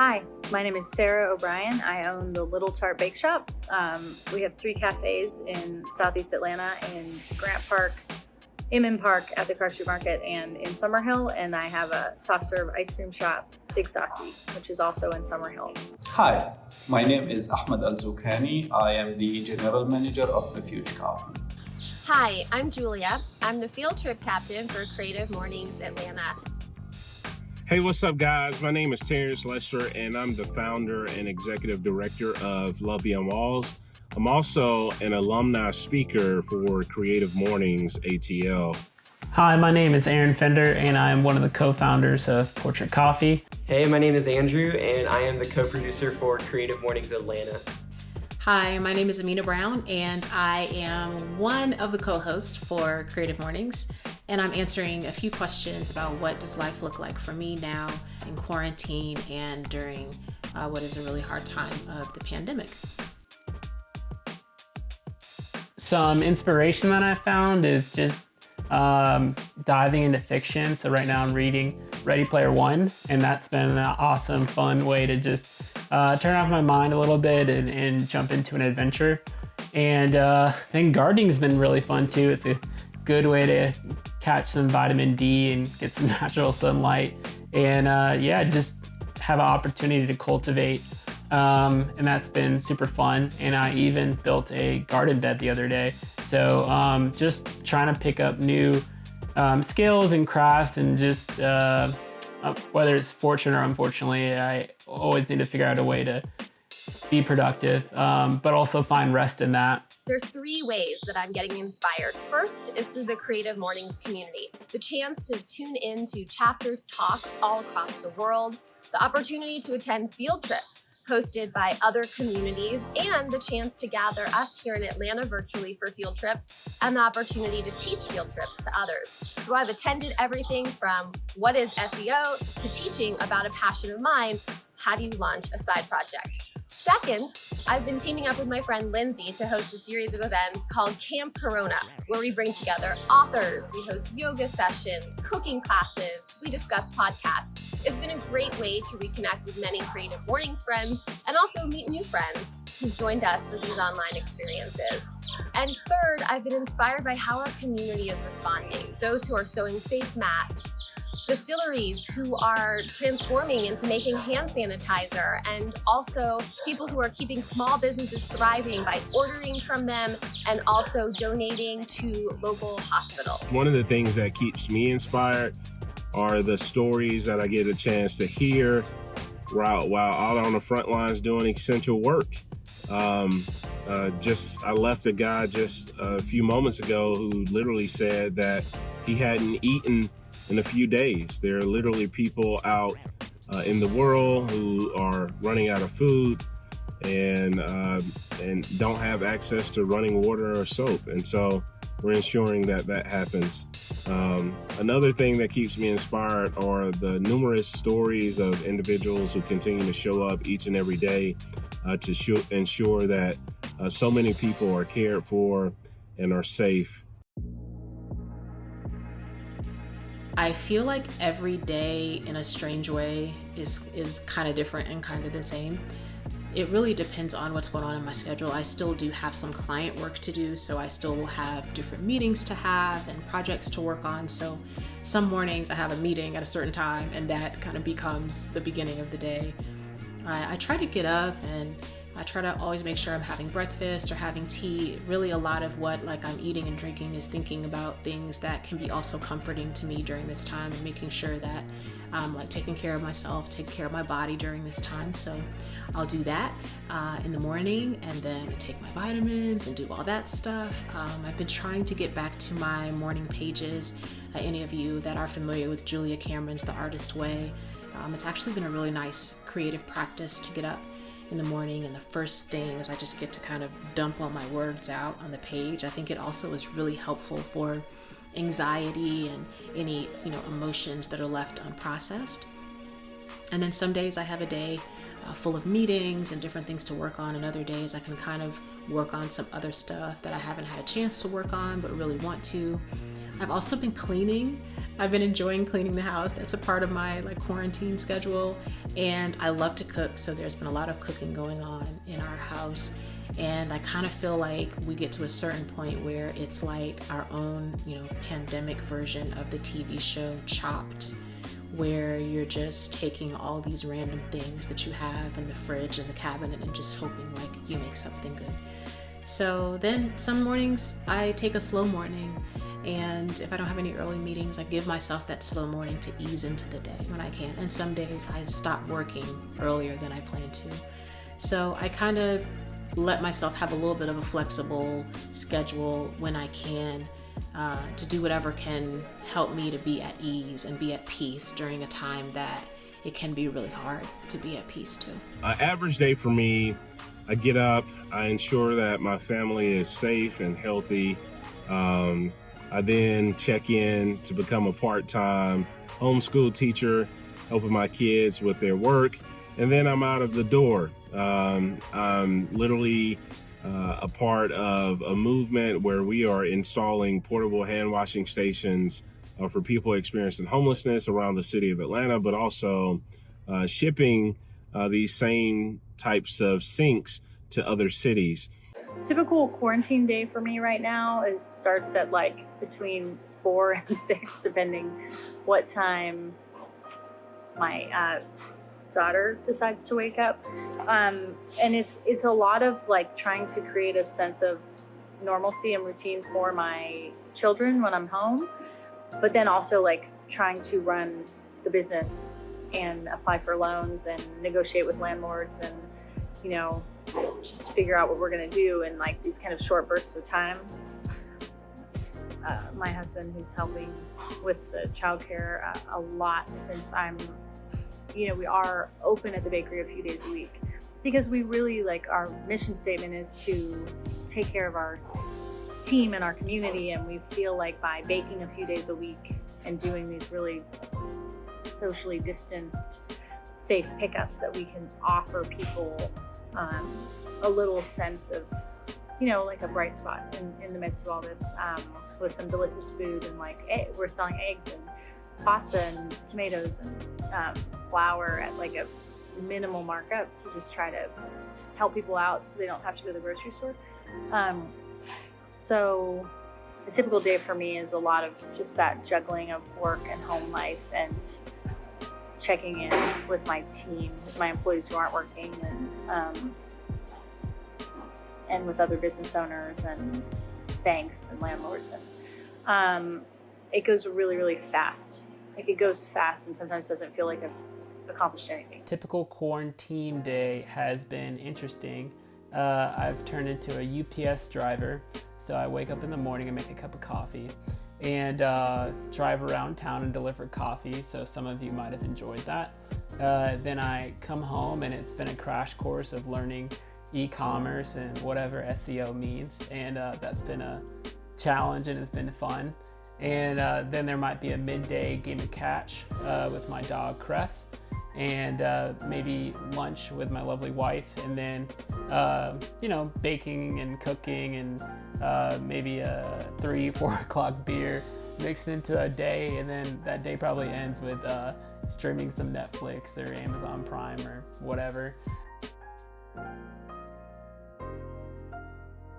Hi, my name is Sarah O'Brien. I own the Little Tart Bake Shop. We have 3 cafes in Southeast Atlanta, in Grant Park, Inman Park at the Car Street Market, and in Summerhill. And I have a soft serve ice cream shop, Big Softy, which is also in Summerhill. Hi, my name is Ahmed Al-Zoukani. I am the General Manager of Refuge Coffee. Hi, I'm Julia. I'm the field trip captain for Creative Mornings Atlanta. Hey, what's up, guys? My name is Terrence Lester, and I'm the founder and executive director of Love Beyond Walls. I'm also an alumni speaker for Creative Mornings ATL. Hi, my name is Aaron Fender, and I'm one of the co-founders of Portrait Coffee. Hey, my name is Andrew, and I am the co-producer for Creative Mornings Atlanta. Hi, my name is Amina Brown, and I am one of the co-hosts for Creative Mornings, and I'm answering a few questions about what does life look like for me now in quarantine and during what is a really hard time of the pandemic. Some inspiration that I found is just diving into fiction. So right now I'm reading Ready Player One, and that's been an awesome, fun way to just turn off my mind a little bit and jump into an adventure. And then gardening's been really fun too. It's a good way to catch some vitamin D and get some natural sunlight. And just have an opportunity to cultivate. And that's been super fun. And I even built a garden bed the other day. So just trying to pick up new skills and crafts, and just whether it's fortunate or unfortunately, I always need to figure out a way to be productive, but also find rest in that. There's 3 ways that I'm getting inspired. First is through the Creative Mornings community, the chance to tune into chapters, talks all across the world, the opportunity to attend field trips hosted by other communities, and the chance to gather us here in Atlanta virtually for field trips, and the opportunity to teach field trips to others. So I've attended everything from what is SEO to teaching about a passion of mine. How do you launch a side project? Second, I've been teaming up with my friend Lindsay to host a series of events called Camp Corona, where we bring together authors, we host yoga sessions, cooking classes, we discuss podcasts. It's been a great way to reconnect with many Creative Mornings friends and also meet new friends who've joined us for these online experiences. And third, I've been inspired by how our community is responding. Those who are sewing face masks, distilleries who are transforming into making hand sanitizer, and also people who are keeping small businesses thriving by ordering from them and also donating to local hospitals. One of the things that keeps me inspired are the stories that I get a chance to hear while out on the front lines doing essential work. I left a guy just a few moments ago who literally said that he hadn't eaten in a few days. There are literally people out in the world who are running out of food and don't have access to running water or soap. And so we're ensuring that happens. Another thing that keeps me inspired are the numerous stories of individuals who continue to show up each and every day to ensure that so many people are cared for and are safe. I feel like every day in a strange way is kind of different and kind of the same. It really depends on what's going on in my schedule. I still do have some client work to do, so I still will have different meetings to have and projects to work on. So some mornings I have a meeting at a certain time, and that kind of becomes the beginning of the day. I try to get up and I try to always make sure I'm having breakfast or having tea. Really a lot of what I'm eating and drinking is thinking about things that can be also comforting to me during this time, and making sure that I'm taking care of myself, taking care of my body during this time. So I'll do that in the morning, and then I take my vitamins and do all that stuff. I've been trying to get back to my morning pages. Any of you that are familiar with Julia Cameron's The Artist Way, it's actually been a really nice creative practice to get up in the morning, and the first thing is I just get to kind of dump all my words out on the page. I think it also is really helpful for anxiety and any emotions that are left unprocessed. And then some days I have a day full of meetings and different things to work on, and other days I can kind of work on some other stuff that I haven't had a chance to work on but really want to. I've also been cleaning. I've been enjoying cleaning the house. That's a part of my quarantine schedule. And I love to cook, so there's been a lot of cooking going on in our house. And I kind of feel like we get to a certain point where it's like our own, pandemic version of the TV show Chopped, where you're just taking all these random things that you have in the fridge and the cabinet and just hoping you make something good. So then some mornings I take a slow morning, and if I don't have any early meetings, I give myself that slow morning to ease into the day when I can. And some days I stop working earlier than I planned to. So I kind of let myself have a little bit of a flexible schedule when I can, to do whatever can help me to be at ease and be at peace during a time that it can be really hard to be at peace too. Average day for me, I get up, I ensure that my family is safe and healthy. I then check in to become a part-time homeschool teacher, helping my kids with their work, and then I'm out of the door. I'm literally a part of a movement where we are installing portable hand washing stations for people experiencing homelessness around the city of Atlanta, but also shipping these same types of sinks to other cities. Typical quarantine day for me right now starts at between 4 and 6, depending what time my daughter decides to wake up. And it's a lot of trying to create a sense of normalcy and routine for my children when I'm home, but then also trying to run the business and apply for loans and negotiate with landlords and just figure out what we're going to do in these kind of short bursts of time. My husband, who's helping with the childcare a lot since we are open at the bakery a few days a week, because we really our mission statement is to take care of our team and our community, and we feel by baking a few days a week and doing these really socially distanced, safe pickups that we can offer people a little sense of, a bright spot in the midst of all this, with some delicious food and we're selling eggs and pasta and tomatoes and flour at a minimal markup to just try to help people out so they don't have to go to the grocery store. So a typical day for me is a lot of just that juggling of work and home life and checking in with my team, with my employees who aren't working, and with other business owners and banks and landlords. And it goes really, really fast. It goes fast and sometimes doesn't feel like I've accomplished anything. Typical quarantine day has been interesting. I've turned into a UPS driver. So I wake up in the morning and make a cup of coffee and drive around town and deliver coffee. So some of you might have enjoyed that. Then I come home and it's been a crash course of learning e-commerce and whatever SEO means. And that's been a challenge and it's been fun. And then there might be a midday game of catch with my dog Kref, and maybe lunch with my lovely wife, and then baking and cooking, and maybe a 3-4 o'clock beer mixed into a day, and then that day probably ends with streaming some Netflix or Amazon Prime or whatever.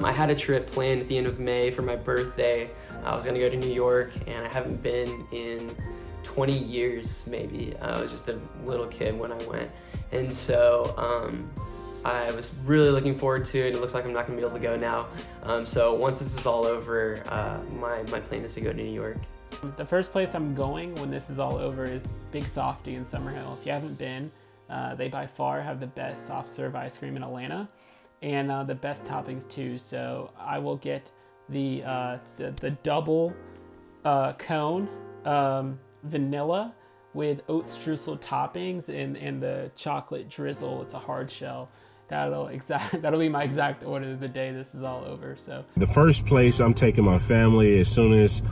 I had a trip planned at the end of May for my birthday. I was gonna go to New York, and I haven't been in 20 years maybe. I was just a little kid when I went. And so I was really looking forward to it. It looks like I'm not gonna be able to go now. So once this is all over, my plan is to go to New York. The first place I'm going when this is all over is Big Softy in Summerhill. If you haven't been, they by far have the best soft serve ice cream in Atlanta, and the best toppings too. So I will get the double cone vanilla with oat streusel toppings and the chocolate drizzle. It's a hard shell. That'll be my exact order the day this is all over. So the first place I'm taking my family as soon as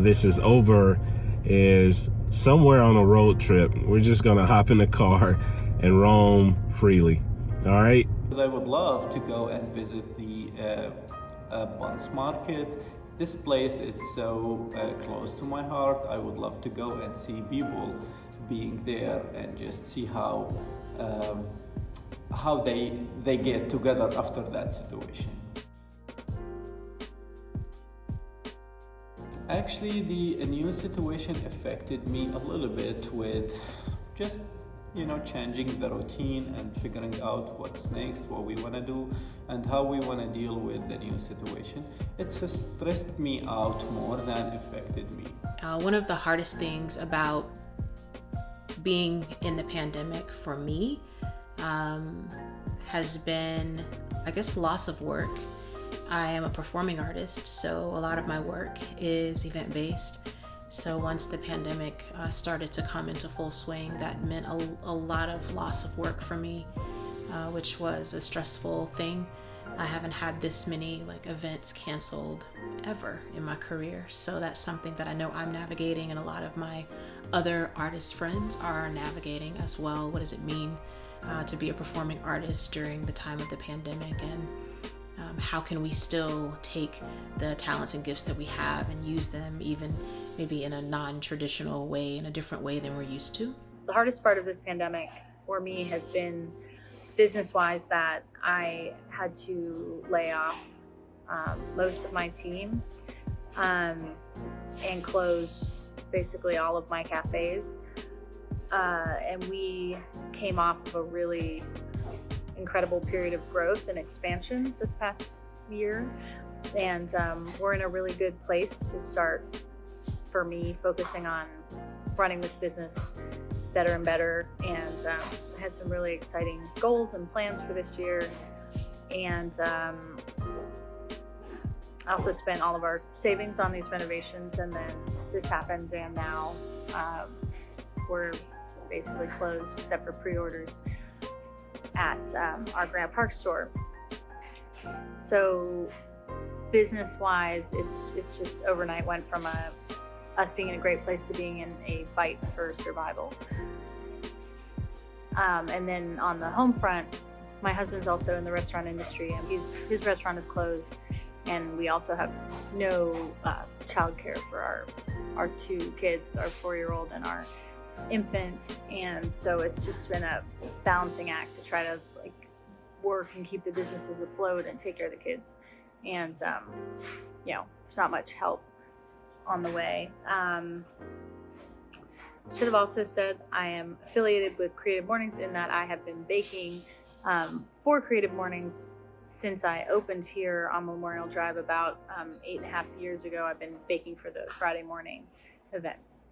this is over is somewhere on a road trip. We're just gonna hop in the car and roam freely. All right. I would love to go and visit the Buns Market This place is so close to my heart. I would love to go and see people being there and just see how they get together after that situation. Actually, the new situation affected me a little bit with just changing the routine and figuring out what's next, what we want to do, and how we want to deal with the new situation. It's stressed me out more than affected me. One of the hardest things about being in the pandemic for me has been, I guess, loss of work. I am a performing artist, so a lot of my work is event-based. So once the pandemic started to come into full swing, that meant a lot of loss of work for me, which was a stressful thing. I haven't had this many events canceled ever in my career. So that's something that I know I'm navigating, and a lot of my other artist friends are navigating as well. What does it mean to be a performing artist during the time of the pandemic, and how can we still take the talents and gifts that we have and use them even maybe in a non-traditional way, in a different way than we're used to? The hardest part of this pandemic for me has been business-wise, that I had to lay off most of my team and close basically all of my cafes. And we came off of a really incredible period of growth and expansion this past year, and we're in a really good place to start, for me, focusing on running this business better and better, and had some really exciting goals and plans for this year. And I also spent all of our savings on these renovations, and then this happened, and now we're basically closed except for pre-orders at our Grant Park store. So business-wise, it's just overnight went from us being in a great place to being in a fight for survival. And then on the home front, my husband's also in the restaurant industry, and his restaurant is closed, and we also have no childcare for our two kids, our 4-year-old and our infant. And so it's just been a balancing act to try to work and keep the businesses afloat and take care of the kids. And there's not much help on the way. Should have also said I am affiliated with Creative Mornings, in that I have been baking for Creative Mornings since I opened here on Memorial Drive about 8.5 years ago. I've been baking for the Friday morning events.